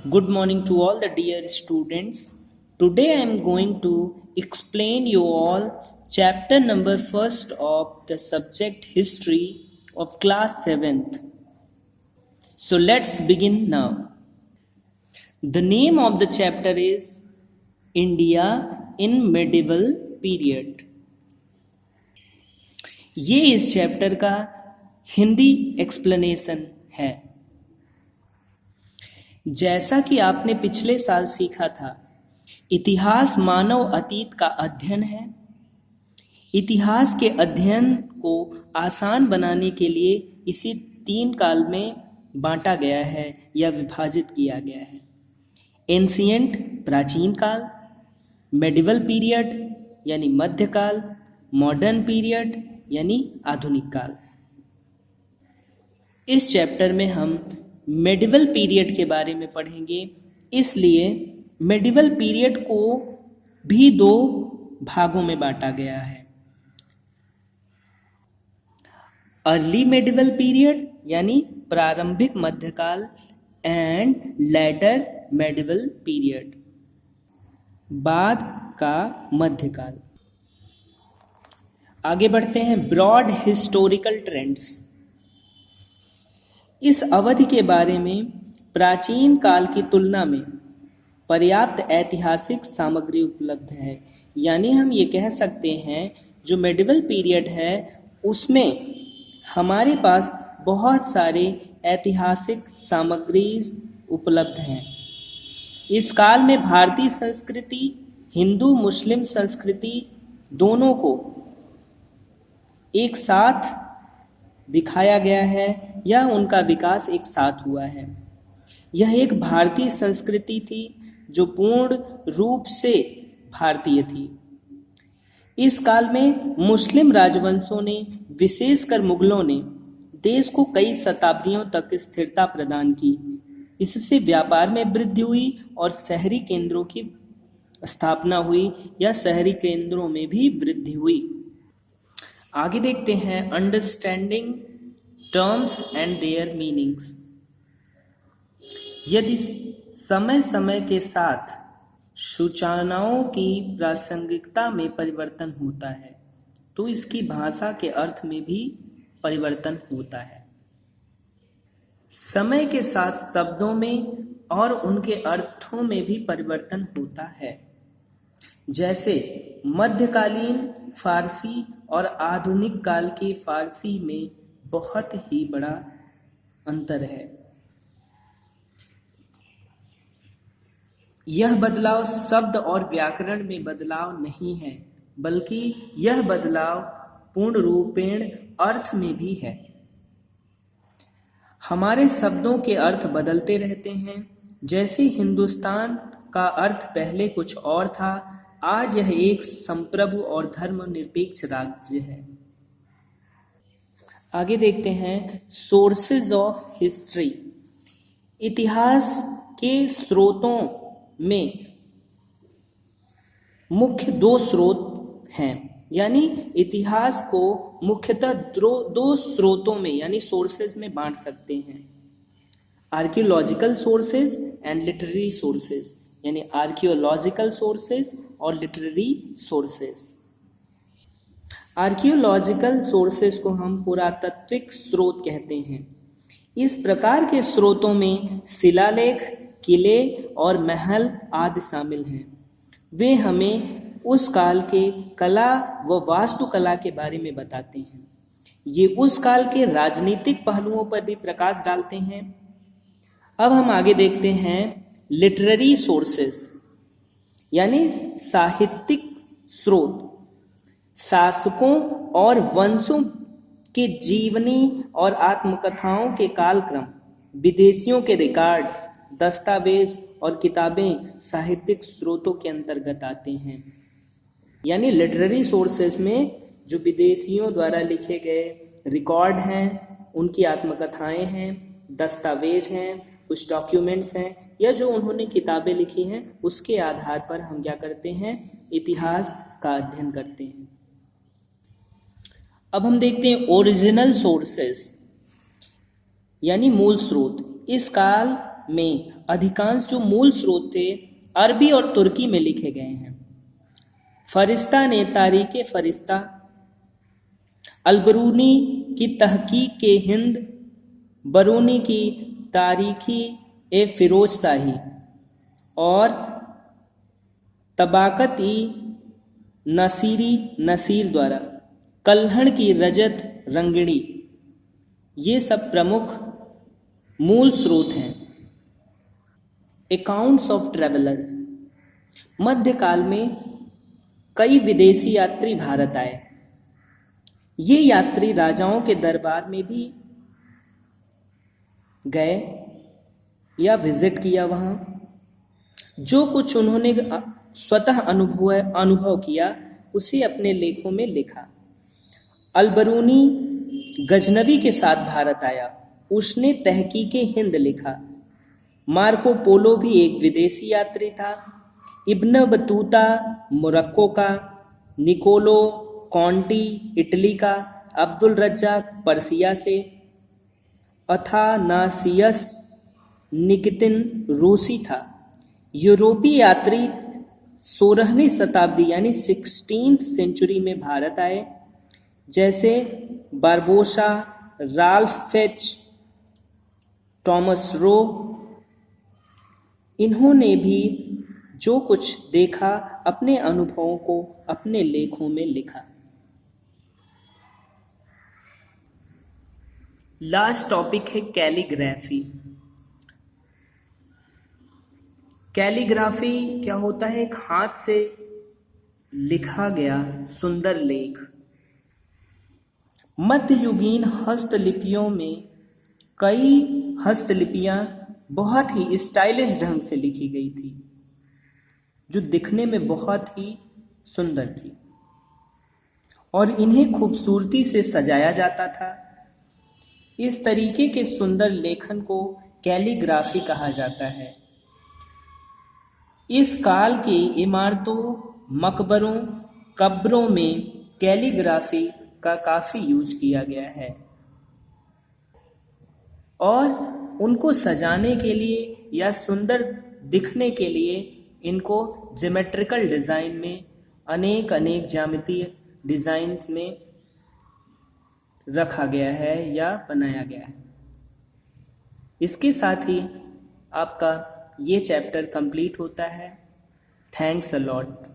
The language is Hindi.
Good morning to all the dear students. Today I am going to explain you all chapter number first of the subject history of class 7th. So let's begin now. The name of the chapter is India in Medieval Period. ये इस चैप्टर का हिंदी एक्सप्लेनेशन है। जैसा कि आपने पिछले साल सीखा था, इतिहास मानव अतीत का अध्ययन है। इतिहास के अध्ययन को आसान बनाने के लिए इसे 3 काल में बांटा गया है या विभाजित किया गया है। एंशिएंट प्राचीन काल, मेडिवल पीरियड यानी मध्यकाल, मॉडर्न पीरियड यानी आधुनिक काल। इस चैप्टर में हम मेडिवल पीरियड के बारे में पढ़ेंगे, इसलिए मेडिवल पीरियड को भी 2 भागों में बांटा गया है। अर्ली मेडिवल पीरियड यानी प्रारंभिक मध्यकाल एंड लेटर मेडिवल पीरियड, बाद का मध्यकाल। आगे बढ़ते हैं। Broad historical trends. इस अवधि के बारे में प्राचीन काल की तुलना में पर्याप्त ऐतिहासिक सामग्री उपलब्ध है, यानी हम ये कह सकते हैं जो मेडिवल पीरियड है उसमें हमारे पास बहुत सारे ऐतिहासिक सामग्री उपलब्ध हैं। इस काल में भारतीय संस्कृति, हिंदू मुस्लिम संस्कृति दोनों को एक साथ दिखाया गया है या उनका विकास एक साथ हुआ है। यह एक भारतीय संस्कृति थी जो पूर्ण रूप से भारतीय थी। इस काल में मुस्लिम राजवंशों ने, विशेषकर मुगलों ने, देश को कई शताब्दियों तक स्थिरता प्रदान की। इससे व्यापार में वृद्धि हुई और शहरी केंद्रों की स्थापना हुई या शहरी केंद्रों में भी वृद्धि हुई। आगे देखते हैं understanding terms and there meanings. यदि समय समय के साथ सूचनाओं की प्रासंगिकता में परिवर्तन होता है तो इसकी भाषा के अर्थ में भी परिवर्तन होता है। समय के साथ शब्दों में और उनके अर्थों में भी परिवर्तन होता है। जैसे मध्यकालीन फारसी और आधुनिक काल की फारसी में बहुत ही बड़ा अंतर है। यह बदलाव शब्द और व्याकरण में बदलाव नहीं है, बल्कि यह बदलाव पूर्ण रूपेण अर्थ में भी है। हमारे शब्दों के अर्थ बदलते रहते हैं। जैसे हिंदुस्तान का अर्थ पहले कुछ और था, आज यह एक संप्रभु और धर्मनिरपेक्ष राज्य है। आगे देखते हैं सोर्सेज ऑफ हिस्ट्री। इतिहास के स्रोतों में मुख्य 2 स्रोत हैं, यानी इतिहास को मुख्यतः 2 स्रोतों में यानी सोर्सेज में बांट सकते हैं। Archaeological sources and literary sources, यानी आर्कियोलॉजिकल सोर्सेज और लिटरेरी सोर्सेज। आर्कियोलॉजिकल सोर्सेज को हम पुरातात्विक स्रोत कहते हैं। इस प्रकार के स्रोतों में शिलालेख, किले और महल आदि शामिल हैं। वे हमें उस काल के कला व वास्तुकला के बारे में बताते हैं। ये उस काल के राजनीतिक पहलुओं पर भी प्रकाश डालते हैं। अब हम आगे देखते हैं लिटरेरी सोर्सेस, यानी साहित्यिक स्रोत। शासकों और वंशों के जीवनी और आत्मकथाओं के कालक्रम, विदेशियों के रिकॉर्ड, दस्तावेज और किताबें साहित्यिक स्रोतों के अंतर्गत आते हैं। यानी लिटरेरी सोर्सेज में जो विदेशियों द्वारा लिखे गए रिकॉर्ड हैं, उनकी आत्मकथाएं हैं, दस्तावेज हैं, कुछ डॉक्यूमेंट्स हैं, या जो उन्होंने किताबें लिखी हैं, उसके आधार पर हम क्या करते हैं, इतिहास का अध्ययन करते हैं। अब हम देखते हैं ओरिजिनल सोर्सेज, यानी मूल स्रोत। इस काल में अधिकांश जो मूल स्रोत थे अरबी और तुर्की में लिखे गए हैं। फरिश्ता ने तारीख़ फरिश्ता, अलबरूनी की तहकीक के हिंद, बरूनी की तारीख़ी ए फिरोज शाही और तबाकत ई नसीरी नसीर द्वारा कल्हड़ की रजत रंगिणी, ये सब प्रमुख मूल स्रोत हैं। Accounts of travellers. मध्यकाल में कई विदेशी यात्री भारत आए। ये यात्री राजाओं के दरबार में भी गए या विजिट किया वहाँ। जो कुछ उन्होंने स्वतः अनुभव किया उसे अपने लेखों में लिखा। अलबरूनी गजनवी के साथ भारत आया, उसने तहकीके हिंद लिखा। मार्को पोलो भी एक विदेशी यात्री था। इब्न बतूता मोरक्को का, निकोलो कॉन्टी इटली का, अब्दुल रज्जाक पर्सिया से, अथानासियस निकितिन रूसी था। यूरोपीय यात्री 16वीं शताब्दी यानी 16th सेंचुरी में भारत आए, जैसे Barbosa, Ralph Fitch, Thomas Roe. इन्होंने भी जो कुछ देखा अपने अनुभवों को अपने लेखों में लिखा। लास्ट टॉपिक है कैलीग्राफी। कैलीग्राफी क्या होता है? एक हाथ से लिखा गया सुंदर लेख। मध्ययुगीन हस्तलिपियों में कई हस्तलिपियां बहुत ही स्टाइलिश ढंग से लिखी गई थी, जो दिखने में बहुत ही सुंदर थी और इन्हें खूबसूरती से सजाया जाता था। इस तरीके के सुंदर लेखन को कैलीग्राफी कहा जाता है। इस काल की इमारतों, मकबरों, कब्रों में कैलीग्राफी का काफ़ी यूज किया गया है और उनको सजाने के लिए या सुंदर दिखने के लिए इनको ज्योमेट्रिकल डिज़ाइन में अनेक ज्यामितीय डिज़ाइंस में रखा गया है या बनाया गया है। इसके साथ ही आपका ये चैप्टर कंप्लीट होता है। Thanks a lot.